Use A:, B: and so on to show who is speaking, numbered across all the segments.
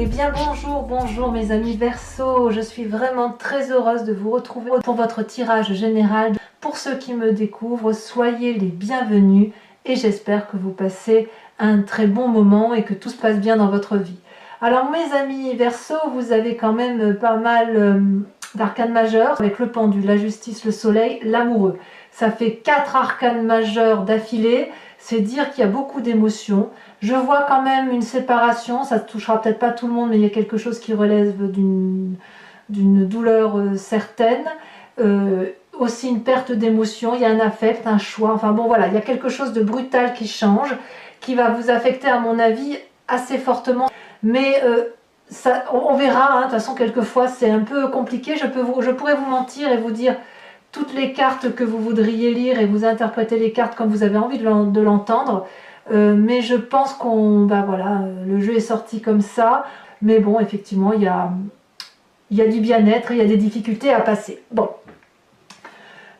A: Eh bien bonjour mes amis Verseau, je suis vraiment très heureuse de vous retrouver pour votre tirage général. Pour ceux qui me découvrent, soyez les bienvenus et j'espère que vous passez un très bon moment et que tout se passe bien dans votre vie. Alors mes amis Verseau, vous avez quand même pas mal d'arcanes majeurs avec le pendule, la justice, le soleil, l'amoureux. Ça fait 4 arcanes majeurs d'affilée, c'est dire qu'il y a beaucoup d'émotions. Je vois quand même une séparation, ça ne touchera peut-être pas tout le monde, mais il y a quelque chose qui relève d'une douleur certaine. Aussi une perte d'émotion, il y a un affect, un choix, enfin bon voilà, il y a quelque chose de brutal qui change, qui va vous affecter à mon avis assez fortement. Mais ça, on verra, hein, de toute façon quelquefois c'est un peu compliqué, je pourrais vous mentir et vous dire toutes les cartes que vous voudriez lire et vous interpréter les cartes comme vous avez envie de l'entendre. Mais je pense qu'on, voilà, le jeu est sorti comme ça. Mais bon, effectivement, il y a du bien-être, il y a des difficultés à passer. Bon,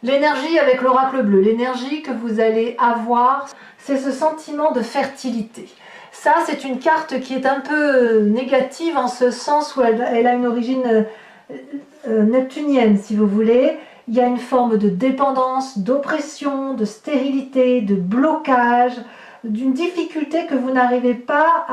A: l'énergie avec l'oracle bleu, l'énergie que vous allez avoir, c'est ce sentiment de fertilité. Ça, c'est une carte qui est un peu négative en ce sens où elle a une origine neptunienne, si vous voulez. Il y a une forme de dépendance, d'oppression, de stérilité, de blocage, d'une difficulté que vous n'arrivez pas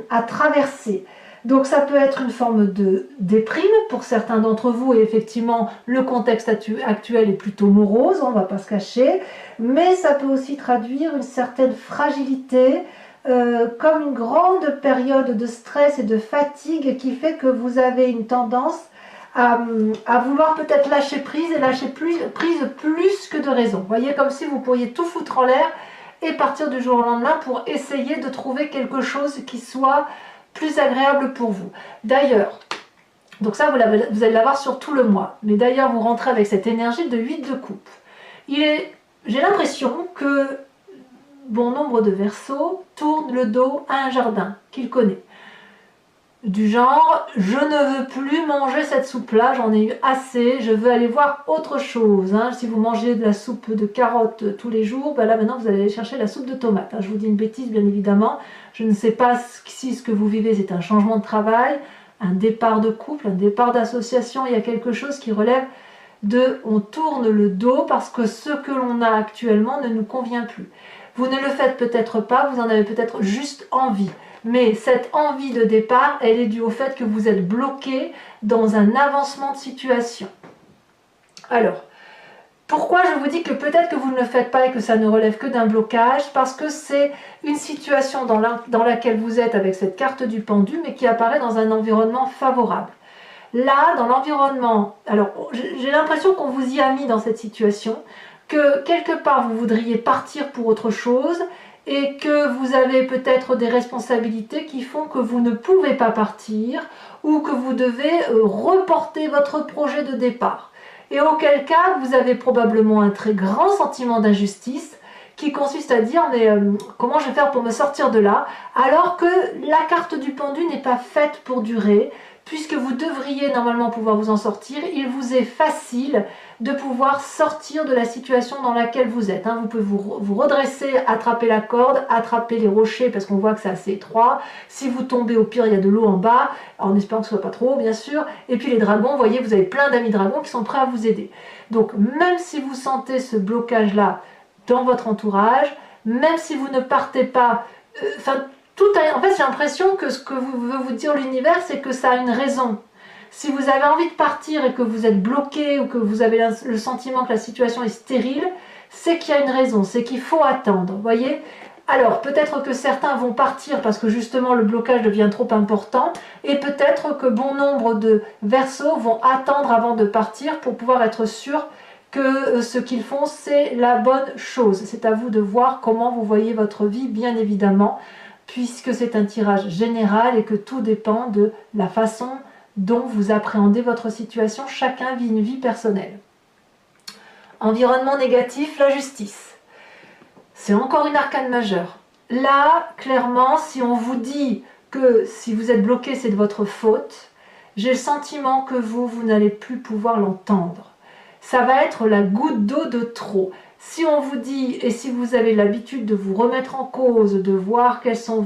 A: à traverser. Donc ça peut être une forme de déprime pour certains d'entre vous, et effectivement le contexte actuel est plutôt morose, on ne va pas se cacher, mais ça peut aussi traduire une certaine fragilité, comme une grande période de stress et de fatigue qui fait que vous avez une tendance à vouloir peut-être lâcher prise et lâcher prise plus que de raison. Vous voyez, comme si vous pourriez tout foutre en l'air et partir du jour au lendemain pour essayer de trouver quelque chose qui soit plus agréable pour vous. D'ailleurs, donc ça vous allez l'avoir sur tout le mois, mais d'ailleurs vous rentrez avec cette énergie de 8 de coupe. J'ai l'impression que bon nombre de Verseaux tournent le dos à un jardin qu'il connaît. Du genre, je ne veux plus manger cette soupe-là, j'en ai eu assez, je veux aller voir autre chose. Hein. Si vous mangez de la soupe de carottes tous les jours, là maintenant vous allez aller chercher la soupe de tomates. Hein. Je vous dis une bêtise bien évidemment, je ne sais pas si ce que vous vivez c'est un changement de travail, un départ de couple, un départ d'association, il y a quelque chose qui relève de on tourne le dos parce que ce que l'on a actuellement ne nous convient plus. Vous ne le faites peut-être pas, vous en avez peut-être juste envie. Mais cette envie de départ, elle est due au fait que vous êtes bloqué dans un avancement de situation. Alors, pourquoi je vous dis que peut-être que vous ne le faites pas et que ça ne relève que d'un blocage? Parce que c'est une situation dans laquelle vous êtes avec cette carte du pendu, mais qui apparaît dans un environnement favorable. Là, dans l'environnement, alors j'ai l'impression qu'on vous y a mis dans cette situation, que quelque part vous voudriez partir pour autre chose, et que vous avez peut-être des responsabilités qui font que vous ne pouvez pas partir ou que vous devez reporter votre projet de départ. Et auquel cas, vous avez probablement un très grand sentiment d'injustice qui consiste à dire mais comment je vais faire pour me sortir de là, alors que la carte du pendu n'est pas faite pour durer, puisque vous devriez normalement pouvoir vous en sortir. Il vous est facile de pouvoir sortir de la situation dans laquelle vous êtes. Hein. Vous pouvez vous redresser, attraper la corde, attraper les rochers parce qu'on voit que c'est assez étroit. Si vous tombez, au pire, il y a de l'eau en bas, en espérant que ce ne soit pas trop haut, bien sûr. Et puis les dragons, vous voyez, vous avez plein d'amis dragons qui sont prêts à vous aider. Donc même si vous sentez ce blocage-là dans votre entourage, même si vous ne partez pas... en fait, j'ai l'impression que ce que veut vous dire l'univers, c'est que ça a une raison. Si vous avez envie de partir et que vous êtes bloqué ou que vous avez le sentiment que la situation est stérile, c'est qu'il y a une raison, c'est qu'il faut attendre, voyez. Alors, peut-être que certains vont partir parce que justement le blocage devient trop important, et peut-être que bon nombre de Verseaux vont attendre avant de partir pour pouvoir être sûrs que ce qu'ils font, c'est la bonne chose. C'est à vous de voir comment vous voyez votre vie, bien évidemment, puisque c'est un tirage général et que tout dépend de la façon dont vous appréhendez votre situation. Chacun vit une vie personnelle. Environnement négatif, la justice. C'est encore une arcane majeure. Là, clairement, si on vous dit que si vous êtes bloqué, c'est de votre faute, j'ai le sentiment que vous n'allez plus pouvoir l'entendre. Ça va être la goutte d'eau de trop. Si on vous dit, et si vous avez l'habitude de vous remettre en cause, de voir quelles sont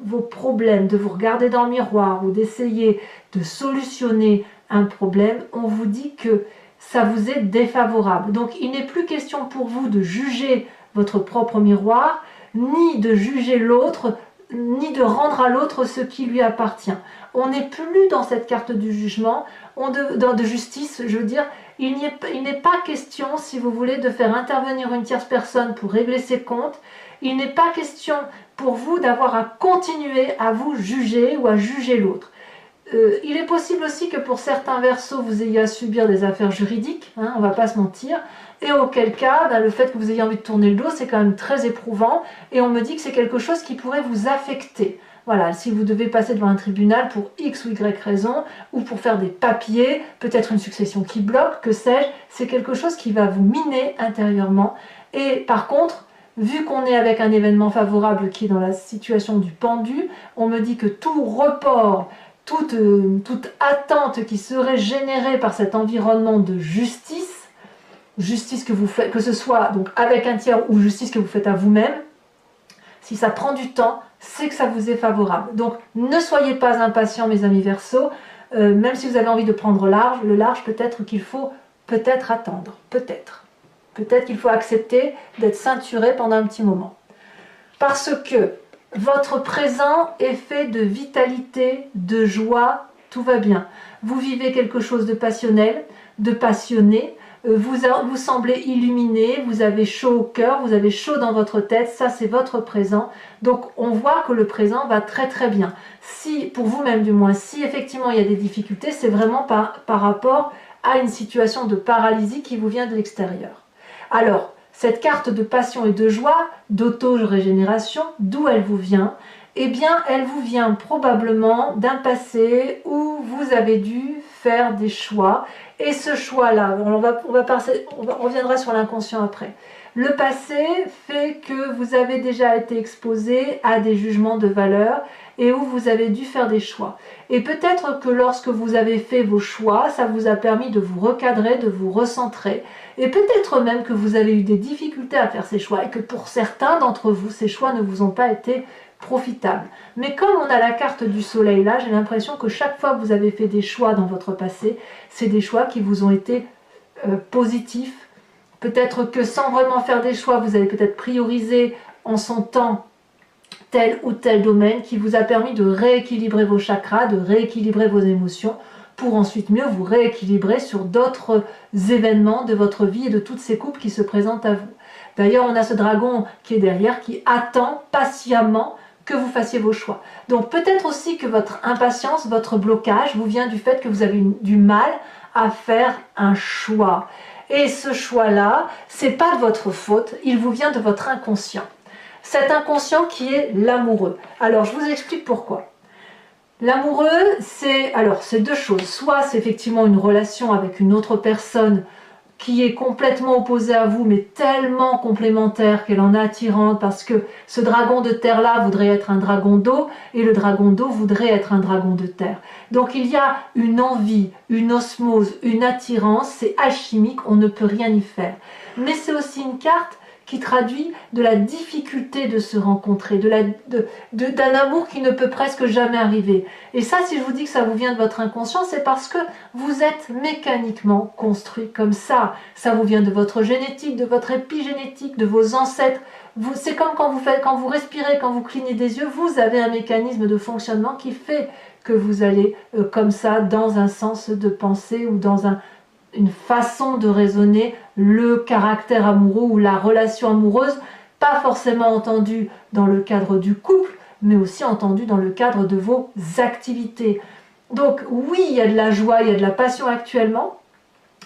A: vos problèmes, de vous regarder dans le miroir ou d'essayer de solutionner un problème, on vous dit que ça vous est défavorable. Donc il n'est plus question pour vous de juger votre propre miroir, ni de juger l'autre, ni de rendre à l'autre ce qui lui appartient. On n'est plus dans cette carte du jugement, de justice, je veux dire. Il n'est pas question, si vous voulez, de faire intervenir une tierce personne pour régler ses comptes. Il n'est pas question pour vous d'avoir à continuer à vous juger ou à juger l'autre. Il est possible aussi que pour certains Verseaux, vous ayez à subir des affaires juridiques, hein, on ne va pas se mentir, et auquel cas, ben, le fait que vous ayez envie de tourner le dos, c'est quand même très éprouvant, et on me dit que c'est quelque chose qui pourrait vous affecter. Voilà, si vous devez passer devant un tribunal pour X ou Y raison, ou pour faire des papiers, peut-être une succession qui bloque, que sais-je, c'est quelque chose qui va vous miner intérieurement. Et par contre, vu qu'on est avec un événement favorable qui est dans la situation du pendu, on me dit que tout report, toute attente qui serait générée par cet environnement de justice que vous faites, que ce soit donc avec un tiers ou justice que vous faites à vous-même, si ça prend du temps, c'est que ça vous est favorable. Donc ne soyez pas impatients, mes amis Verseaux, même si vous avez envie de prendre le large, peut-être qu'il faut attendre, peut-être qu'il faut accepter d'être ceinturé pendant un petit moment. Parce que votre présent est fait de vitalité, de joie, tout va bien. Vous vivez quelque chose de passionnel, de passionné, vous semblez illuminé, vous avez chaud au cœur, vous avez chaud dans votre tête, ça c'est votre présent. Donc on voit que le présent va très très bien. Si, pour vous-même du moins, si effectivement il y a des difficultés, c'est vraiment par rapport à une situation de paralysie qui vous vient de l'extérieur. Alors, cette carte de passion et de joie, d'auto-régénération, d'où elle vous vient? Eh bien, elle vous vient probablement d'un passé où vous avez dû faire des choix. Et ce choix-là, on reviendra sur l'inconscient après. Le passé fait que vous avez déjà été exposé à des jugements de valeur et où vous avez dû faire des choix. Et peut-être que lorsque vous avez fait vos choix, ça vous a permis de vous recadrer, de vous recentrer. Et peut-être même que vous avez eu des difficultés à faire ces choix et que pour certains d'entre vous, ces choix ne vous ont pas été profitables. Mais comme on a la carte du soleil là, j'ai l'impression que chaque fois que vous avez fait des choix dans votre passé, c'est des choix qui vous ont été positifs. Peut-être que sans vraiment faire des choix, vous avez peut-être priorisé en son temps tel ou tel domaine qui vous a permis de rééquilibrer vos chakras, de rééquilibrer vos émotions pour ensuite mieux vous rééquilibrer sur d'autres événements de votre vie et de toutes ces couples qui se présentent à vous. D'ailleurs, on a ce dragon qui est derrière, qui attend patiemment que vous fassiez vos choix. Donc peut-être aussi que votre impatience, votre blocage vous vient du fait que vous avez du mal à faire un choix. Et ce choix-là, c'est pas de votre faute, il vous vient de votre inconscient. Cet inconscient qui est l'amoureux. Alors, je vous explique pourquoi. L'amoureux, c'est deux choses. Soit c'est effectivement une relation avec une autre personne qui est complètement opposée à vous, mais tellement complémentaire qu'elle en est attirante, parce que ce dragon de terre-là voudrait être un dragon d'eau, et le dragon d'eau voudrait être un dragon de terre. Donc il y a une envie, une osmose, une attirance, c'est alchimique, on ne peut rien y faire. Mais c'est aussi une carte qui traduit de la difficulté de se rencontrer, d'un amour qui ne peut presque jamais arriver. Et ça, si je vous dis que ça vous vient de votre inconscient, c'est parce que vous êtes mécaniquement construit comme ça. Ça vous vient de votre génétique, de votre épigénétique, de vos ancêtres. C'est comme quand vous respirez, quand vous clignez des yeux, vous avez un mécanisme de fonctionnement qui fait que vous allez comme ça dans un sens de pensée ou dans une façon de raisonner le caractère amoureux ou la relation amoureuse, pas forcément entendue dans le cadre du couple, mais aussi entendue dans le cadre de vos activités. Donc oui, il y a de la joie, il y a de la passion actuellement,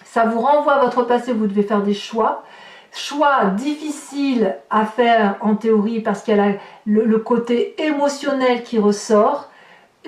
A: ça vous renvoie à votre passé, vous devez faire des choix difficiles à faire en théorie parce qu'il y a le côté émotionnel qui ressort.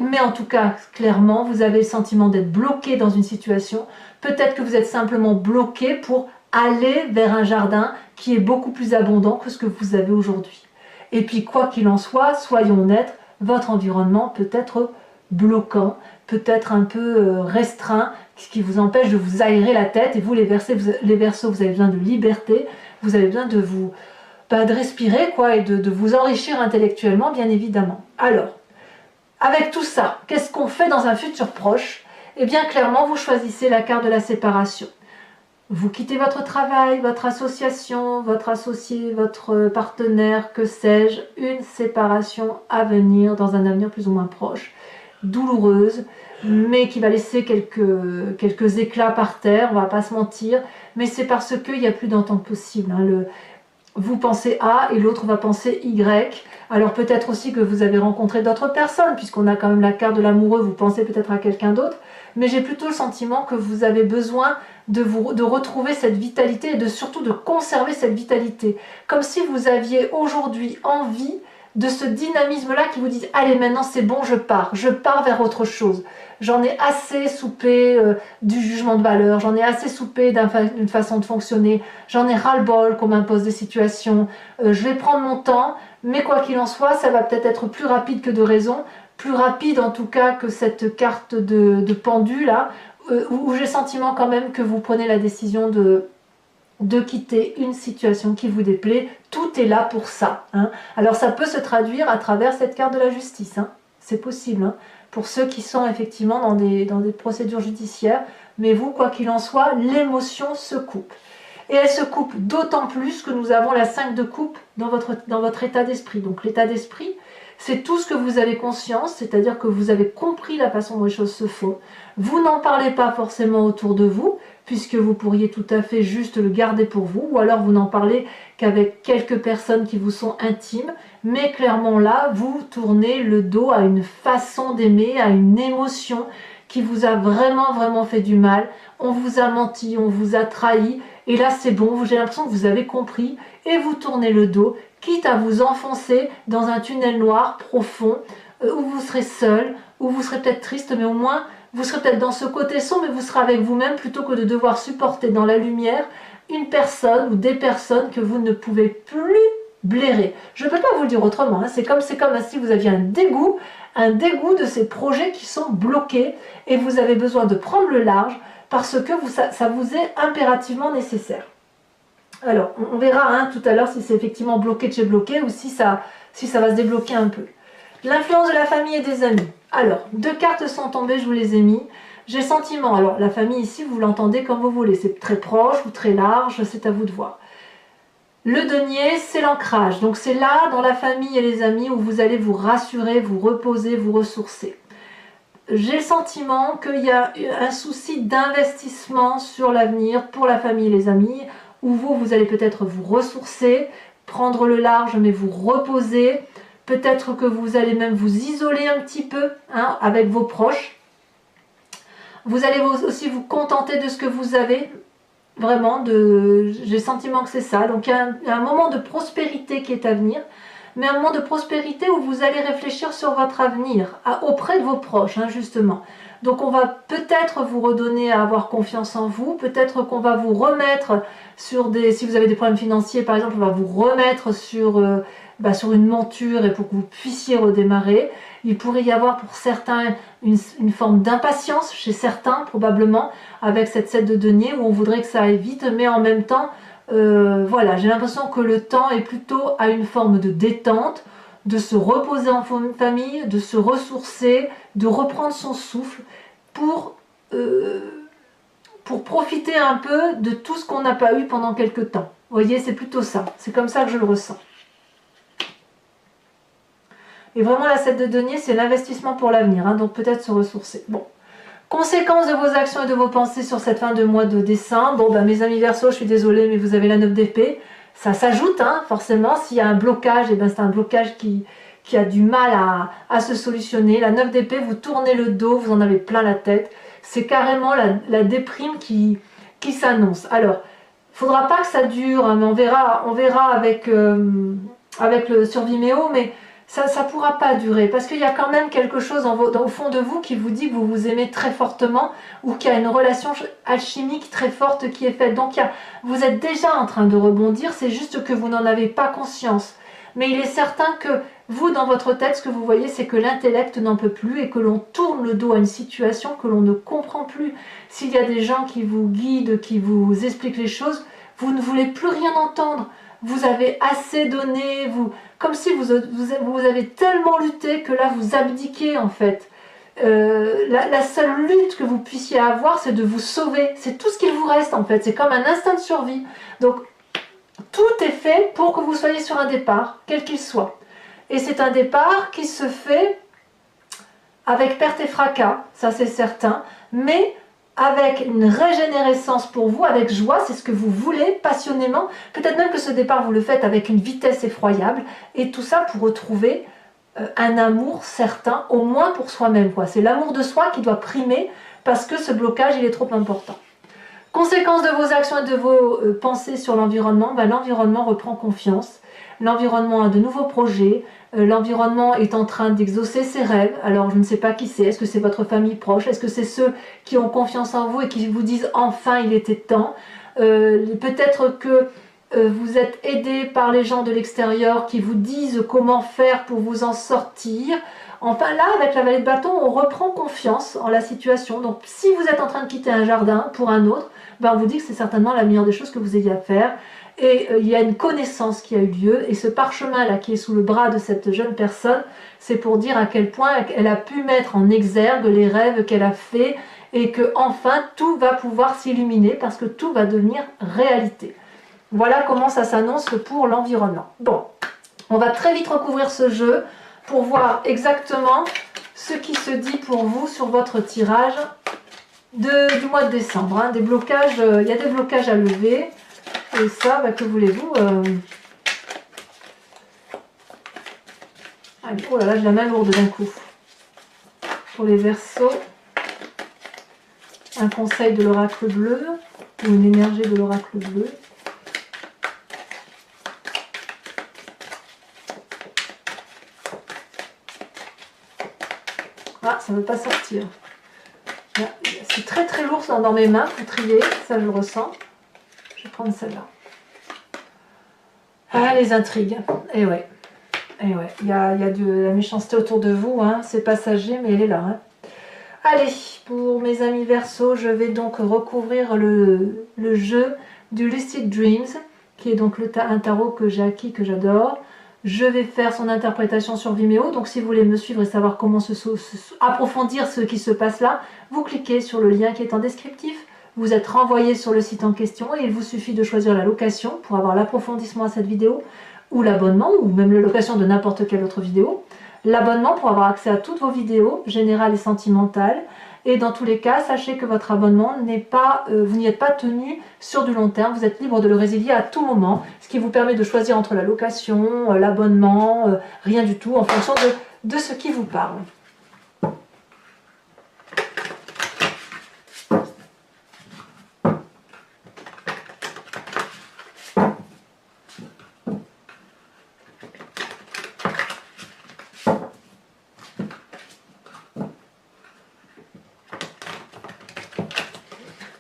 A: Mais en tout cas, clairement, vous avez le sentiment d'être bloqué dans une situation. Peut-être que vous êtes simplement bloqué pour aller vers un jardin qui est beaucoup plus abondant que ce que vous avez aujourd'hui. Et puis, quoi qu'il en soit, soyons honnêtes, votre environnement peut être bloquant, peut être un peu restreint, ce qui vous empêche de vous aérer la tête. Et vous, les Verseaux, vous avez besoin de liberté, vous avez besoin de de respirer quoi, et de vous enrichir intellectuellement, bien évidemment. Alors, avec tout ça, qu'est-ce qu'on fait dans un futur proche? Eh bien, clairement, vous choisissez la carte de la séparation. Vous quittez votre travail, votre association, votre associé, votre partenaire, que sais-je, une séparation à venir dans un avenir plus ou moins proche, douloureuse, mais qui va laisser quelques éclats par terre, on va pas se mentir, mais c'est parce qu'il n'y a plus d'entente possible. Hein. Vous pensez A et l'autre va penser Y. Alors peut-être aussi que vous avez rencontré d'autres personnes, puisqu'on a quand même la carte de l'amoureux, vous pensez peut-être à quelqu'un d'autre, mais j'ai plutôt le sentiment que vous avez besoin de retrouver cette vitalité et surtout de conserver cette vitalité. Comme si vous aviez aujourd'hui envie de ce dynamisme-là qui vous dit « Allez, maintenant c'est bon, je pars vers autre chose. J'en ai assez soupé du jugement de valeur, j'en ai assez soupé d'une façon de fonctionner, j'en ai ras-le-bol qu'on m'impose des situations, je vais prendre mon temps, mais quoi qu'il en soit, ça va peut-être être plus rapide que de raison, plus rapide en tout cas que cette carte de pendu là, où j'ai le sentiment quand même que vous prenez la décision de quitter une situation qui vous déplaît. Tout est là pour ça. Hein. Alors ça peut se traduire à travers cette carte de la justice. Hein. C'est possible. Hein. Pour ceux qui sont effectivement dans des procédures judiciaires. Mais vous, quoi qu'il en soit, l'émotion se coupe. Et elle se coupe d'autant plus que nous avons la 5 de coupe dans votre état d'esprit. Donc l'état d'esprit, c'est tout ce que vous avez conscience, c'est-à-dire que vous avez compris la façon dont les choses se font. Vous n'en parlez pas forcément autour de vous, puisque vous pourriez tout à fait juste le garder pour vous, ou alors vous n'en parlez qu'avec quelques personnes qui vous sont intimes, mais clairement là, vous tournez le dos à une façon d'aimer, à une émotion qui vous a vraiment fait du mal. On vous a menti, on vous a trahi, et là c'est bon, j'ai l'impression que vous avez compris, et vous tournez le dos, quitte à vous enfoncer dans un tunnel noir profond, où vous serez seul, où vous serez peut-être triste, mais au moins vous serez peut-être dans ce côté sombre, mais vous serez avec vous-même plutôt que de devoir supporter dans la lumière une personne ou des personnes que vous ne pouvez plus blairer. Je ne peux pas vous le dire autrement, hein. C'est comme si vous aviez un dégoût de ces projets qui sont bloqués et vous avez besoin de prendre le large parce que ça vous est impérativement nécessaire. Alors, on verra hein, tout à l'heure si c'est effectivement bloqué de chez bloqué ou si ça va se débloquer un peu. L'influence de la famille et des amis. Alors, 2 cartes sont tombées, je vous les ai mis. J'ai le sentiment, alors la famille ici, vous l'entendez comme vous voulez, c'est très proche ou très large, c'est à vous de voir. Le denier, c'est l'ancrage, donc c'est là, dans la famille et les amis, où vous allez vous rassurer, vous reposer, vous ressourcer. J'ai le sentiment qu'il y a un souci d'investissement sur l'avenir pour la famille et les amis, où vous allez peut-être vous ressourcer, prendre le large, mais vous reposer. Peut-être que vous allez même vous isoler un petit peu hein, avec vos proches. Vous allez aussi vous contenter de ce que vous avez. Vraiment, j'ai le sentiment que c'est ça. Donc il y a un moment de prospérité qui est à venir. Mais un moment de prospérité où vous allez réfléchir sur votre avenir, auprès de vos proches, hein, justement. Donc on va peut-être vous redonner à avoir confiance en vous. Peut-être qu'on va vous remettre sur si vous avez des problèmes financiers par exemple, on va vous remettre sur une monture et pour que vous puissiez redémarrer. Il pourrait y avoir pour certains une forme d'impatience chez certains probablement avec cette 7 de denier où on voudrait que ça aille vite mais en même temps voilà, j'ai l'impression que le temps est plutôt à une forme de détente, de se reposer en famille, de se ressourcer, de reprendre son souffle pour profiter un peu de tout ce qu'on n'a pas eu pendant quelques temps. Vous voyez, c'est plutôt ça, c'est comme ça que je le ressens. Et vraiment la 7 de denier, c'est l'investissement pour l'avenir, hein, donc peut-être se ressourcer. Bon. Conséquences de vos actions et de vos pensées sur cette fin de mois de décembre. Bon, mes amis Verseau, je suis désolée, mais vous avez la 9 d'épée. Ça s'ajoute, hein, forcément. S'il y a un blocage, et c'est un blocage qui a du mal à se solutionner. La 9 d'épée, vous tournez le dos, vous en avez plein la tête. C'est carrément la déprime qui s'annonce. Alors, il ne faudra pas que ça dure, hein, mais on verra avec sur Vimeo, mais ça ne pourra pas durer, parce qu'il y a quand même quelque chose au fond de vous qui vous dit que vous vous aimez très fortement, ou qu'il y a une relation alchimique très forte qui est faite. Donc vous êtes déjà en train de rebondir, c'est juste que vous n'en avez pas conscience. Mais il est certain que vous, dans votre tête, ce que vous voyez, c'est que l'intellect n'en peut plus et que l'on tourne le dos à une situation que l'on ne comprend plus. S'il y a des gens qui vous guident, qui vous expliquent les choses, vous ne voulez plus rien entendre. vous avez assez donné, comme si vous avez tellement lutté que là vous abdiquez en fait. La seule lutte que vous puissiez avoir, c'est de vous sauver. C'est tout ce qu'il vous reste en fait. C'est comme un instinct de survie. Donc tout est fait pour que vous soyez sur un départ, quel qu'il soit. Et c'est un départ qui se fait avec perte et fracas, ça c'est certain, mais avec une régénérescence pour vous, avec joie, c'est ce que vous voulez passionnément. Peut-être même que ce départ, vous le faites avec une vitesse effroyable, et tout ça pour retrouver un amour certain, au moins pour soi-même. C'est l'amour de soi qui doit primer, parce que ce blocage, il est trop important. Conséquence de vos actions et de vos pensées sur l'environnement, l'environnement reprend confiance, l'environnement a de nouveaux projets, l'environnement est en train d'exaucer ses rêves. Alors je ne sais pas qui c'est, est-ce que c'est votre famille proche, est-ce que c'est ceux qui ont confiance en vous et qui vous disent enfin il était temps. Peut-être que vous êtes aidé par les gens de l'extérieur qui vous disent comment faire pour vous en sortir. Enfin là, avec la vallée de bâton, on reprend confiance en la situation. Donc si vous êtes en train de quitter un jardin pour un autre, on vous dit que c'est certainement la meilleure des choses que vous ayez à faire. Et il y a une connaissance qui a eu lieu. Et ce parchemin là qui est sous le bras de cette jeune personne, c'est pour dire à quel point elle a pu mettre en exergue les rêves qu'elle a fait et que enfin tout va pouvoir s'illuminer parce que tout va devenir réalité. Voilà comment ça s'annonce pour l'environnement. Bon, on va très vite recouvrir ce jeu pour voir exactement ce qui se dit pour vous sur votre tirage du mois de décembre. Des blocages, il y a des blocages à lever. Et ça, que voulez-vous oh là là, j'ai la main lourde d'un coup. Pour les Verseaux, un conseil de l'oracle bleu, ou une énergie de l'oracle bleu. Ah, ça ne veut pas sortir. C'est très très lourd dans mes mains pour trier, ça je le ressens. Je vais prendre celle-là. Ah, les intrigues. Et ouais. Il y a de la méchanceté autour de vous, c'est passager, mais elle est là. Allez, pour mes amis Verseaux, je vais donc recouvrir le jeu du Lucid Dreams, qui est donc un tarot que j'ai acquis, que j'adore. Je vais faire son interprétation sur Vimeo, donc si vous voulez me suivre et savoir comment approfondir ce qui se passe là, vous cliquez sur le lien qui est en descriptif, vous êtes renvoyé sur le site en question et il vous suffit de choisir la location pour avoir l'approfondissement à cette vidéo, ou l'abonnement, ou même la location de n'importe quelle autre vidéo. L'abonnement pour avoir accès à toutes vos vidéos, générales et sentimentales. Et dans tous les cas, sachez que votre abonnement n'est pas, vous n'y êtes pas tenu sur du long terme, vous êtes libre de le résilier à tout moment, ce qui vous permet de choisir entre la location, l'abonnement, rien du tout, en fonction de ce qui vous parle.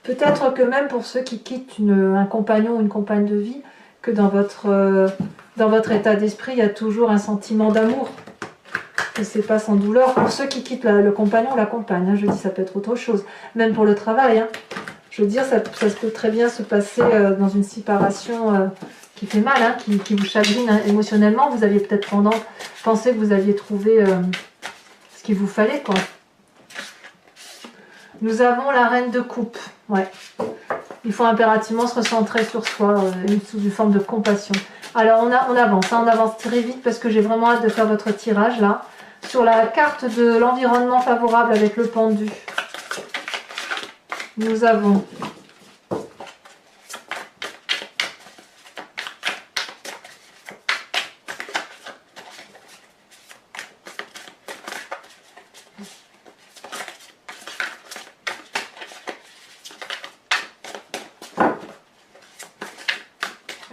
A: Peut-être que même pour ceux qui quittent un compagnon ou une compagne de vie, que dans votre état d'esprit, il y a toujours un sentiment d'amour. Et c'est pas sans douleur. Pour ceux qui quittent le compagnon ou la compagne, je dis ça peut être autre chose. Même pour le travail. Je veux dire, ça peut très bien se passer dans une séparation qui fait mal, qui vous chagrine émotionnellement. Vous aviez peut-être pensé que vous aviez trouvé ce qu'il vous fallait, quoi. Nous avons la reine de coupe. Ouais. Il faut impérativement se recentrer sur soi, sous une forme de compassion. Alors on avance très vite parce que j'ai vraiment hâte de faire votre tirage là. Sur la carte de l'environnement favorable avec le pendu, nous avons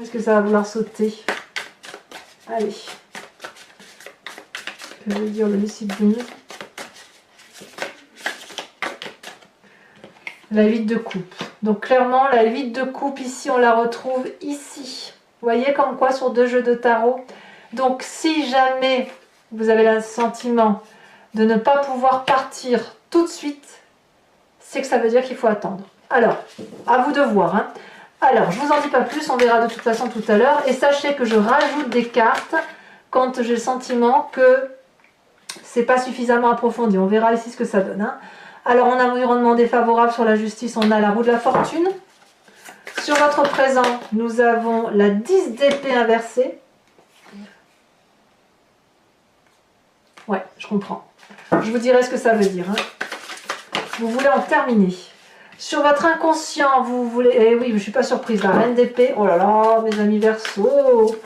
A: est-ce que ça va vouloir sauter? Allez. Je vais dire le Lucid Dreams. La 8 de coupe. Donc clairement, la 8 de coupe ici, on la retrouve ici. Vous voyez comme quoi sur 2 jeux de tarot. Donc si jamais vous avez le sentiment de ne pas pouvoir partir tout de suite, c'est que ça veut dire qu'il faut attendre. Alors, à vous de voir. Alors, je vous en dis pas plus, on verra de toute façon tout à l'heure. Et sachez que je rajoute des cartes quand j'ai le sentiment que c'est pas suffisamment approfondi. On verra ici ce que ça donne. Hein. Alors, en environnement défavorable sur la justice, on a la roue de la fortune. Sur votre présent, nous avons la 10 d'épée inversée. Ouais, je comprends. Je vous dirai ce que ça veut dire. Hein. Vous voulez en terminer. Sur votre inconscient, vous voulez... Eh oui, je ne suis pas surprise. La reine d'épée. Oh là là, mes amis Verseaux.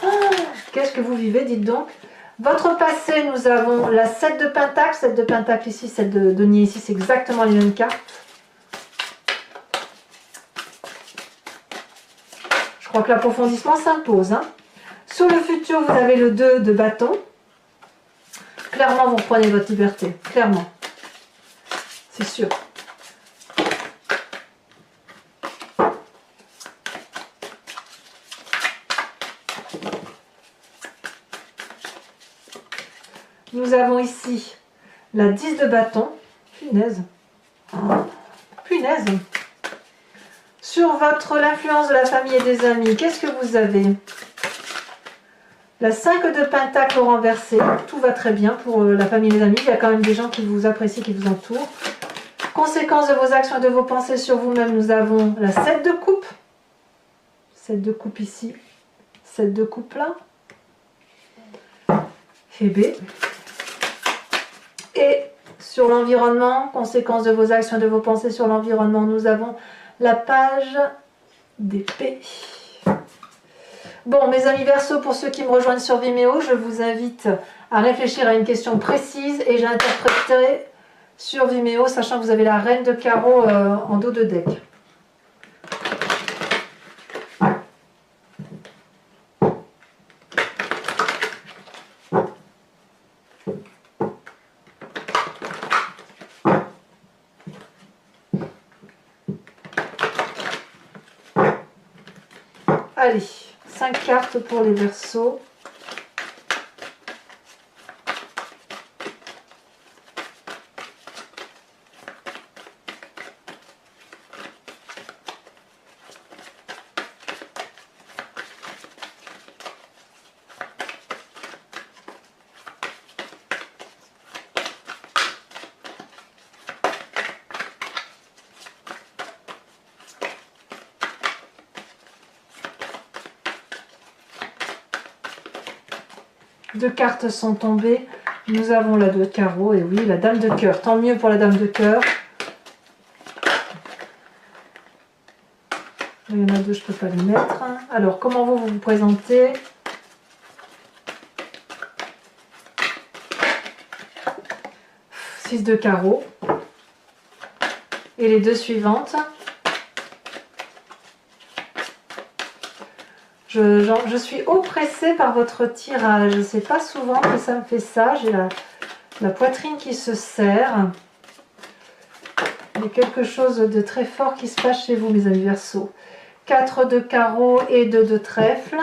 A: Qu'est-ce que vous vivez, dites donc. Votre passé, nous avons la 7 de pentacle. 7 de pentacle ici, 7 de denier ici. C'est exactement les mêmes cartes. Je crois que l'approfondissement s'impose. Hein. Sur le futur, vous avez le 2 de bâton. Clairement, vous reprenez votre liberté. Clairement. C'est sûr. Nous avons ici la 10 de bâton. Punaise. Punaise. Sur l'influence de la famille et des amis, qu'est-ce que vous avez? La 5 de pentacle au renversé. Tout va très bien pour la famille et les amis. Il y a quand même des gens qui vous apprécient, qui vous entourent. Conséquence de vos actions et de vos pensées sur vous-même, nous avons la 7 de coupe. 7 de coupe ici. 7 de coupe là. Et B. Et sur l'environnement, conséquence de vos actions et de vos pensées sur l'environnement, nous avons la page d'épée. Bon, mes amis Verseaux, pour ceux qui me rejoignent sur Vimeo, je vous invite à réfléchir à une question précise et j'interpréterai sur Vimeo, sachant que vous avez la reine de carreau en dos de deck. Allez, 5 cartes pour les Verseaux. Deux cartes sont tombées. Nous avons la 2 de carreau et oui, la dame de cœur. Tant mieux pour la dame de cœur. Il y en a deux, je ne peux pas les mettre. Alors, comment vous vous présentez? Six de carreau. Et les deux suivantes. Je suis oppressée par votre tirage. C'est pas souvent que ça me fait ça. J'ai la poitrine qui se serre. Il y a quelque chose de très fort qui se passe chez vous, mes amis Verseaux. 4 de carreau et 2 de trèfle.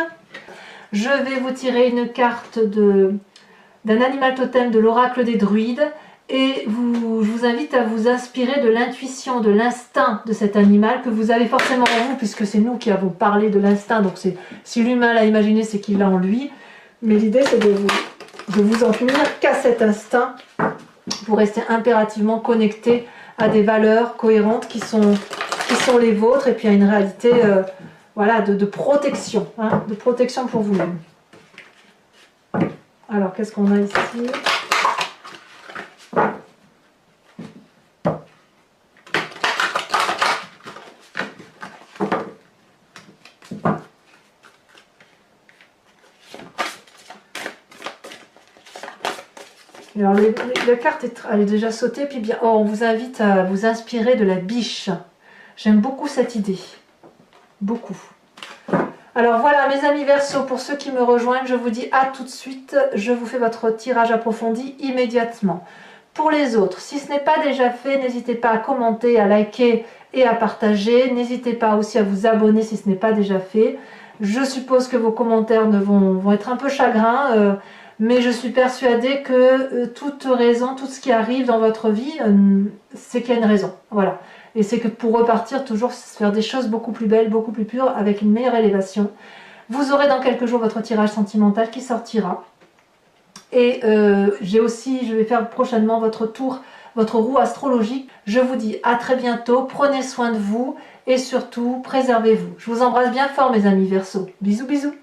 A: Je vais vous tirer une carte d'un animal totem de l'oracle des druides. Et je vous invite à vous inspirer de l'intuition, de l'instinct de cet animal que vous avez forcément en vous, puisque c'est nous qui avons parlé de l'instinct. Donc si l'humain l'a imaginé, c'est qu'il l'a en lui. Mais l'idée, c'est de vous en tenir qu'à cet instinct pour rester impérativement connecté à des valeurs cohérentes qui sont les vôtres et puis à une réalité voilà, de protection, hein, de protection pour vous-même. Alors, qu'est-ce qu'on a ici ? Alors, la carte elle est déjà sautée, puis bien, on vous invite à vous inspirer de la biche. J'aime beaucoup cette idée. Beaucoup. Alors voilà, mes amis Verseaux, pour ceux qui me rejoignent, je vous dis à tout de suite. Je vous fais votre tirage approfondi immédiatement. Pour les autres, si ce n'est pas déjà fait, n'hésitez pas à commenter, à liker et à partager. N'hésitez pas aussi à vous abonner si ce n'est pas déjà fait. Je suppose que vos commentaires vont être un peu chagrins, mais je suis persuadée que toute raison, tout ce qui arrive dans votre vie, c'est qu'il y a une raison. Voilà. Et c'est que pour repartir, toujours faire des choses beaucoup plus belles, beaucoup plus pures, avec une meilleure élévation. Vous aurez dans quelques jours votre tirage sentimental qui sortira. Et je vais faire prochainement votre tour, votre roue astrologique. Je vous dis à très bientôt, prenez soin de vous et surtout préservez-vous. Je vous embrasse bien fort mes amis Verseaux. Bisous bisous.